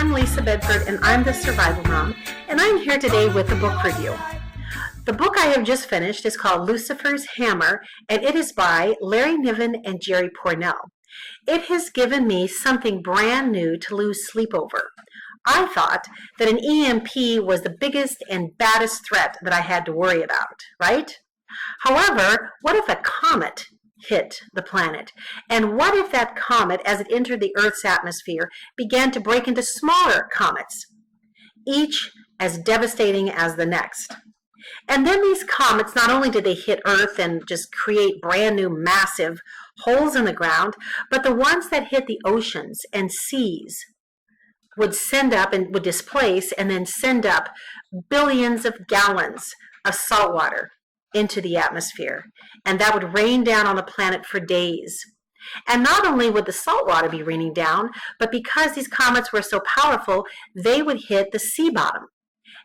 I'm Lisa Bedford, and I'm the Survival Mom, and I'm here today with a book review. The book I have just finished is called Lucifers Hammer, and it is by Larry Niven and Jerry Pournelle. It has given me something brand new to lose sleep over. I thought that an EMP was the biggest and baddest threat that I had to worry about, right? However, what if a comet hit the planet? And what if that comet, as it entered the Earth's atmosphere, began to break into smaller comets, each as devastating as the next? And then these comets, not only did they hit Earth and just create brand new massive holes in the ground, but the ones that hit the oceans and seas would send up and would displace and then send up billions of gallons of salt water into the atmosphere, and that would rain down on the planet for days. And not only would the salt water be raining down, but because these comets were so powerful, they would hit the sea bottom,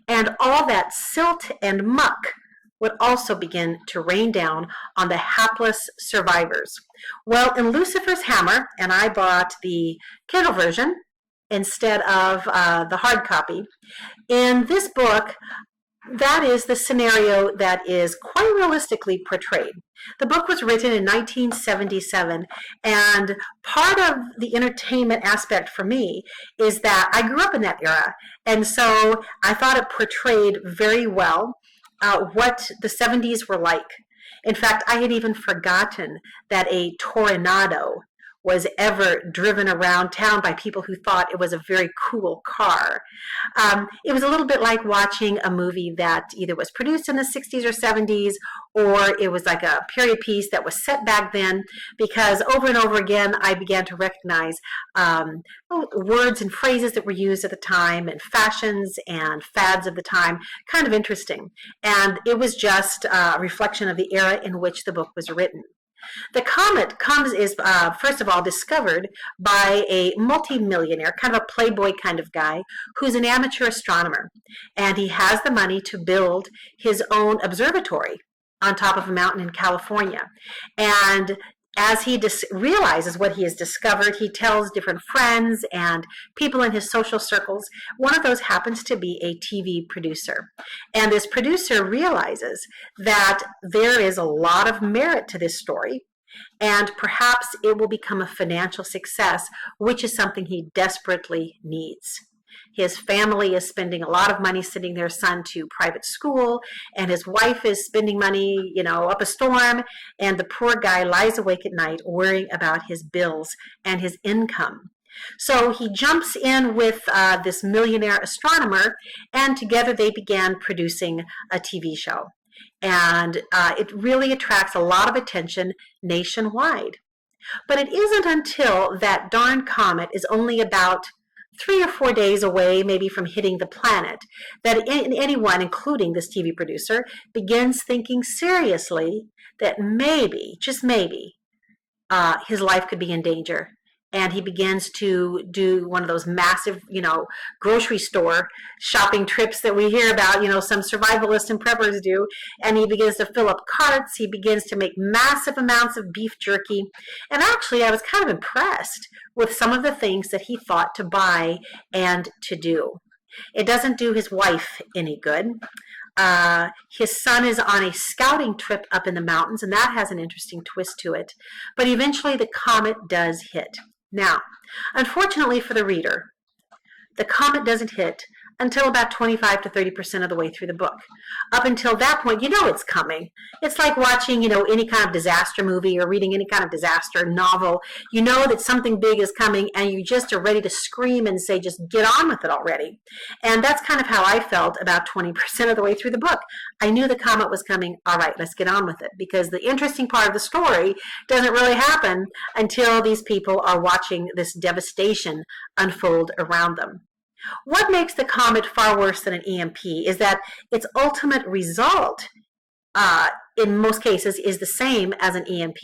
and all that silt and muck would also begin to rain down on the hapless survivors. Well, in Lucifer's Hammer, and I bought the Kindle version instead of the hard copy, in this book, that is the scenario that is quite realistically portrayed. The book was written in 1977, and part of the entertainment aspect for me is that I grew up in that era, and so I thought it portrayed very well what the 70s were like. In fact, I had even forgotten that a tornado was ever driven around town by people who thought it was a very cool car. It was a little bit like watching a movie that either was produced in the 60s or 70s, or it was like a period piece that was set back then, because over and over again I began to recognize words and phrases that were used at the time, and fashions and fads of the time. Kind of interesting. And it was just a reflection of the era in which the book was written. The comet is first of all discovered by a multimillionaire, kind of a playboy kind of guy, who's an amateur astronomer, and he has the money to build his own observatory on top of a mountain in California. And as he realizes what he has discovered, he tells different friends and people in his social circles. One of those happens to be a TV producer. And this producer realizes that there is a lot of merit to this story, and perhaps it will become a financial success, which is something he desperately needs. His family is spending a lot of money sending their son to private school, and his wife is spending money, up a storm, and the poor guy lies awake at night worrying about his bills and his income. So he jumps in with this millionaire astronomer, and together they began producing a TV show. And it really attracts a lot of attention nationwide. But it isn't until that darn comet is only about 3 or 4 days away, maybe from hitting the planet, that anyone, including this TV producer, begins thinking seriously that maybe, just maybe, his life could be in danger. And he begins to do one of those massive, grocery store shopping trips that we hear about, some survivalists and preppers do. And he begins to fill up carts. He begins to make massive amounts of beef jerky. And actually, I was kind of impressed with some of the things that he thought to buy and to do. It doesn't do his wife any good. His son is on a scouting trip up in the mountains, and that has an interesting twist to it. But eventually the comet does hit. Now, unfortunately for the reader, the comet doesn't hit until about 25 to 30% of the way through the book. Up until that point, it's coming. It's like watching, any kind of disaster movie or reading any kind of disaster novel. You know that something big is coming, and you just are ready to scream and say, just get on with it already. And that's kind of how I felt about 20% of the way through the book. I knew the comet was coming. All right, let's get on with it, because the interesting part of the story doesn't really happen until these people are watching this devastation unfold around them. What makes the comet far worse than an EMP is that its ultimate result, in most cases, is the same as an EMP.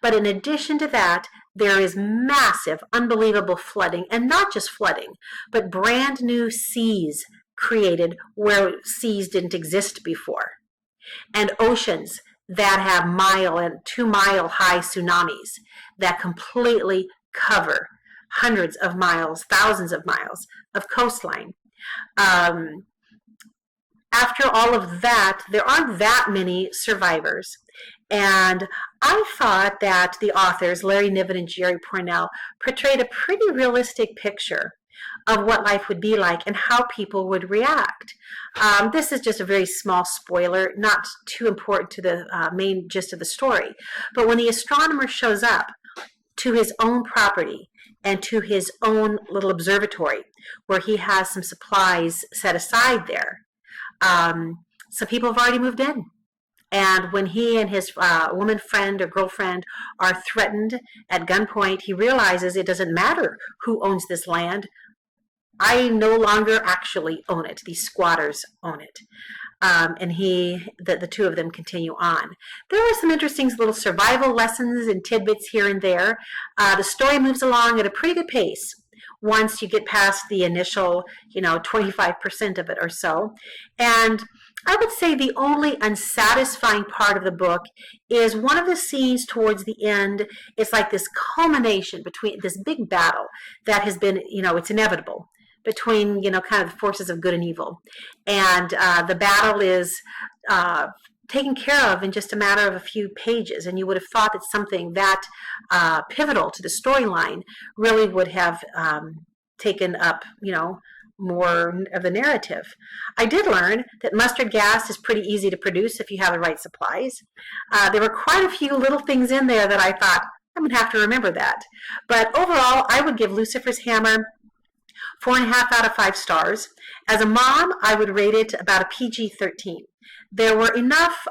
But in addition to that, there is massive, unbelievable flooding, and not just flooding, but brand new seas created where seas didn't exist before, and oceans that have 1 and 2 mile high tsunamis that completely cover hundreds of miles, thousands of miles of coastline. Um, After all of that, there aren't that many survivors. And I thought that the authors, Larry Niven and Jerry Pournelle, portrayed a pretty realistic picture of what life would be like and how people would react. This is just a very small spoiler, not too important to the main gist of the story. But when the astronomer shows up to his own property and to his own little observatory, where he has some supplies set aside there, some people have already moved in. And when he and his woman friend or girlfriend are threatened at gunpoint, he realizes it doesn't matter who owns this land. I no longer actually own it. These squatters own it. And the two of them continue on. There are some interesting little survival lessons and tidbits here and there. The story moves along at a pretty good pace once you get past the initial, 25% of it or so. And I would say the only unsatisfying part of the book is one of the scenes towards the end. It's like this culmination between this big battle that has been, it's inevitable between, kind of the forces of good and evil. And the battle is taken care of in just a matter of a few pages. And you would have thought that something that pivotal to the storyline really would have taken up, more of the narrative. I did learn that mustard gas is pretty easy to produce if you have the right supplies. There were quite a few little things in there that I thought, I'm going to have to remember that. But overall, I would give Lucifer's Hammer 4.5 out of 5 stars. As a mom, I would rate it about a PG-13. There was enough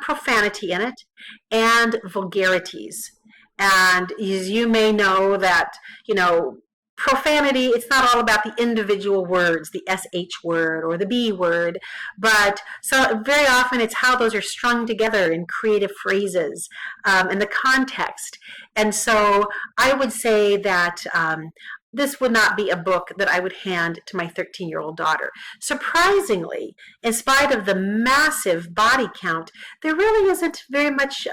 profanity in it and vulgarities. And as you may know that, profanity, it's not all about the individual words, the SH word or the B word, but so very often it's how those are strung together in creative phrases and the context. And so I would say that this would not be a book that I would hand to my 13-year-old daughter. Surprisingly, in spite of the massive body count, there really isn't very much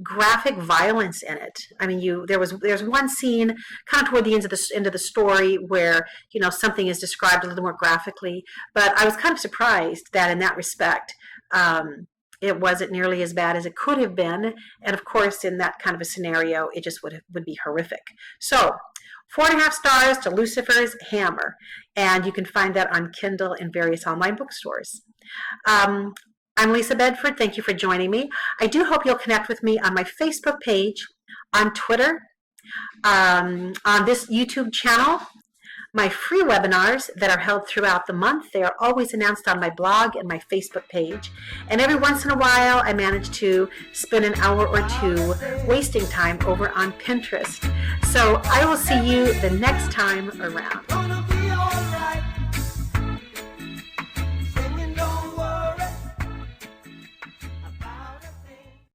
graphic violence in it. I mean, there's one scene kind of toward the end of the story where something is described a little more graphically, but I was kind of surprised that in that respect it wasn't nearly as bad as it could have been. And of course, in that kind of a scenario, it just would be horrific. So 4.5 stars to Lucifer's Hammer, and you can find that on Kindle and various online bookstores. I'm Lisa Bedford. Thank you for joining me. I do hope you'll connect with me on my Facebook page, on Twitter, on this YouTube channel. My free webinars that are held throughout the month, they are always announced on my blog and my Facebook page. And every once in a while, I manage to spend an hour or two wasting time over on Pinterest. So I will see you the next time around.